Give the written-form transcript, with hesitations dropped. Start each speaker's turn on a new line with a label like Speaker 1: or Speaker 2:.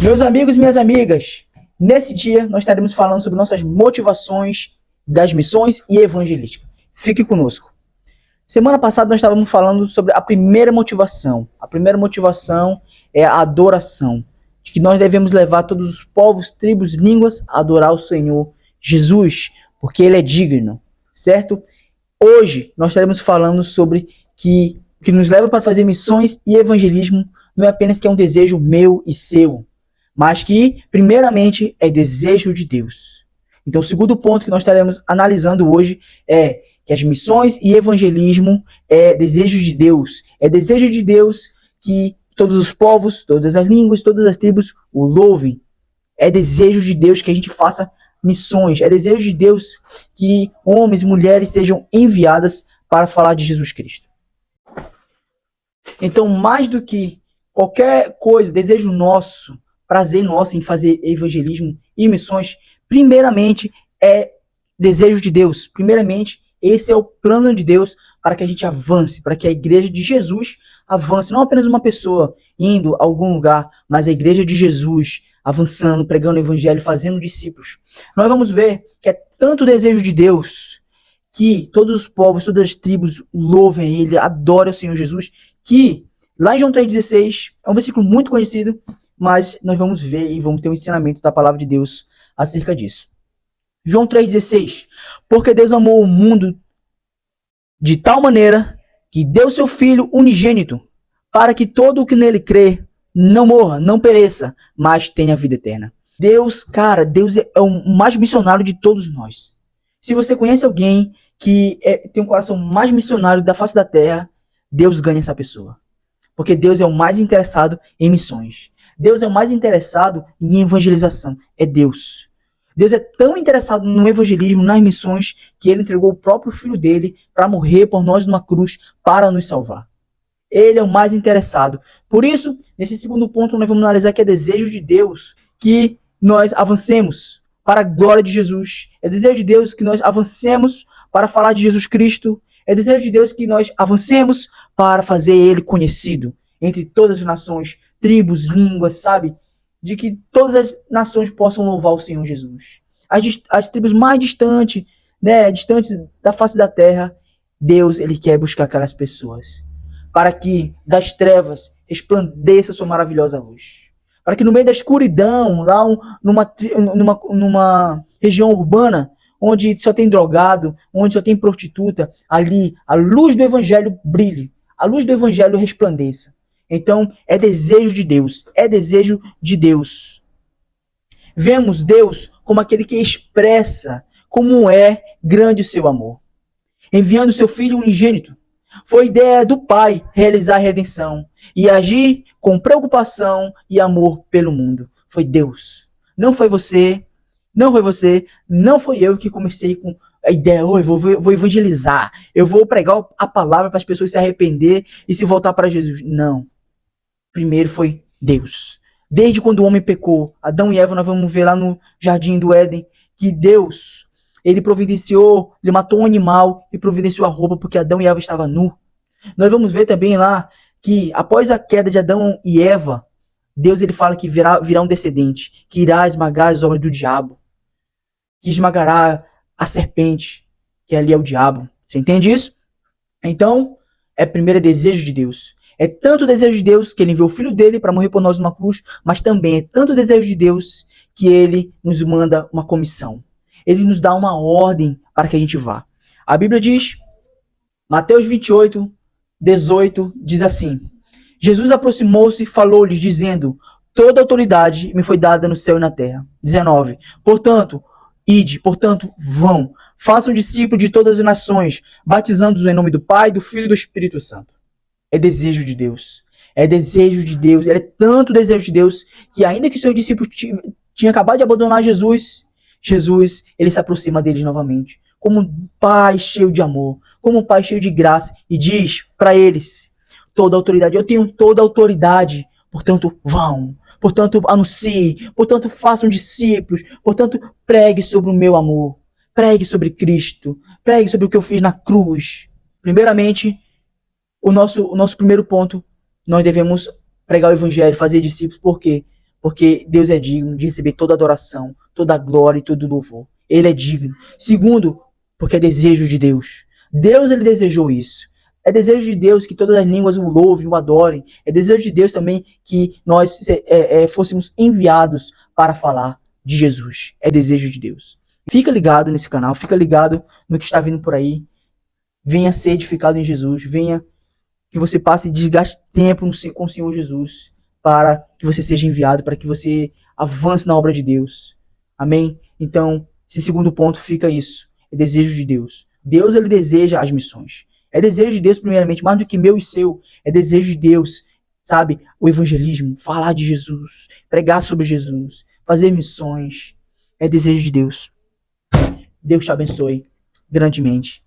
Speaker 1: Meus amigos e minhas amigas, nesse dia nós estaremos falando sobre nossas motivações das missões e evangelística. Fique conosco. Semana passada nós estávamos falando sobre a primeira motivação. A primeira motivação é a adoração, de que nós devemos levar todos os povos, tribos, línguas a adorar o Senhor Jesus, porque Ele é digno, certo? Hoje nós estaremos falando sobre que o que nos leva para fazer missões e evangelismo não é apenas que é um desejo meu e seu, mas que, primeiramente, é desejo de Deus. Então, o segundo ponto que nós estaremos analisando hoje é que as missões e evangelismo é desejo de Deus. É desejo de Deus que todos os povos, todas as línguas, todas as tribos o louvem. É desejo de Deus que a gente faça missões. É desejo de Deus que homens e mulheres sejam enviadas para falar de Jesus Cristo. Então, mais do que qualquer coisa, desejo nosso, prazer nosso em fazer evangelismo e missões, primeiramente é desejo de Deus. Primeiramente, esse é o plano de Deus para que a gente avance, para que a igreja de Jesus avance. Não apenas uma pessoa indo a algum lugar, mas a igreja de Jesus avançando, pregando o evangelho, fazendo discípulos. Nós vamos ver que é tanto desejo de Deus que todos os povos, todas as tribos louvem Ele, adorem o Senhor Jesus, que lá em João 3,16, é um versículo muito conhecido, mas nós vamos ver e vamos ter um ensinamento da palavra de Deus acerca disso. João 3,16. Porque Deus amou o mundo de tal maneira que deu seu Filho unigênito, para que todo o que nele crê não morra, não pereça, mas tenha vida eterna. Deus, cara, Deus é o mais missionário de todos nós. Se você conhece alguém que tem um coração mais missionário da face da terra, Deus ganha essa pessoa. Porque Deus é o mais interessado em missões. Deus é o mais interessado em evangelização. É Deus. Deus é tão interessado no evangelismo, nas missões, que Ele entregou o próprio Filho dele para morrer por nós numa cruz para nos salvar. Ele é o mais interessado. Por isso, nesse segundo ponto, nós vamos analisar que é desejo de Deus que nós avancemos para a glória de Jesus. É desejo de Deus que nós avancemos para falar de Jesus Cristo. É desejo de Deus que nós avancemos para fazer Ele conhecido entre todas as nações, tribos, línguas, sabe? De que todas as nações possam louvar o Senhor Jesus. As tribos mais distantes, né, distantes da face da terra, Deus, Ele quer buscar aquelas pessoas. Para que das trevas resplandeça sua maravilhosa luz. Para que no meio da escuridão, lá numa região urbana, onde só tem drogado, onde só tem prostituta, ali a luz do Evangelho brilhe, a luz do Evangelho resplandeça. Então, é desejo de Deus, é desejo de Deus. Vemos Deus como aquele que expressa como é grande o seu amor, enviando seu Filho unigênito. Foi ideia do Pai realizar a redenção e agir com preocupação e amor pelo mundo. Foi Deus. Não foi você, não foi você, não foi eu que comecei com a ideia, eu vou evangelizar, eu vou pregar a palavra para as pessoas se arrepender e se voltar para Jesus. Não. Primeiro foi Deus. Desde quando o homem pecou, Adão e Eva, nós vamos ver lá no Jardim do Éden, que Deus, Ele providenciou, Ele matou um animal e providenciou a roupa porque Adão e Eva estavam nus. Nós vamos ver também lá que após a queda de Adão e Eva, Deus ele fala que virá um descendente, que irá esmagar as obras do diabo, que esmagará a serpente, que ali é o diabo. Você entende isso? Então, primeiro desejo de Deus. É tanto desejo de Deus que Ele enviou o Filho dele para morrer por nós numa cruz, mas também é tanto desejo de Deus que Ele nos manda uma comissão. Ele nos dá uma ordem para que a gente vá. A Bíblia diz, Mateus 28, 18, diz assim: Jesus aproximou-se e falou-lhes, dizendo: toda autoridade me foi dada no céu e na terra. 19. Portanto, ide, portanto, vão, façam discípulos de todas as nações, batizando-os em nome do Pai, do Filho e do Espírito Santo. É desejo de Deus. É desejo de Deus. É tanto desejo de Deus que ainda que seus discípulos tinham acabado de abandonar Jesus, ele se aproxima deles novamente. Como um Pai cheio de amor, como um Pai cheio de graça, e diz para eles, toda autoridade, eu tenho toda autoridade, portanto vão, portanto anuncie, portanto façam discípulos, portanto pregue sobre o meu amor, pregue sobre Cristo, pregue sobre o que eu fiz na cruz. Primeiramente, o nosso primeiro ponto, nós devemos pregar o evangelho, fazer discípulos, por quê? Porque Deus é digno de receber toda adoração, toda glória e todo louvor. Ele é digno. segundo, porque é desejo de Deus. Deus, ele desejou isso. É desejo de Deus que todas as línguas o louvem, o adorem. É desejo de Deus também que nós fôssemos enviados para falar de Jesus. É desejo de Deus. Fica ligado nesse canal, fica ligado no que está vindo por aí. Venha ser edificado em Jesus, venha que você passe e desgaste tempo com o Senhor Jesus, para que você seja enviado, para que você avance na obra de Deus. Amém? Então, esse segundo ponto fica isso. É desejo de Deus. Deus, ele deseja as missões. É desejo de Deus, primeiramente, mais do que meu e seu. É desejo de Deus, sabe? O evangelismo, falar de Jesus, pregar sobre Jesus, fazer missões. É desejo de Deus. Deus te abençoe grandemente.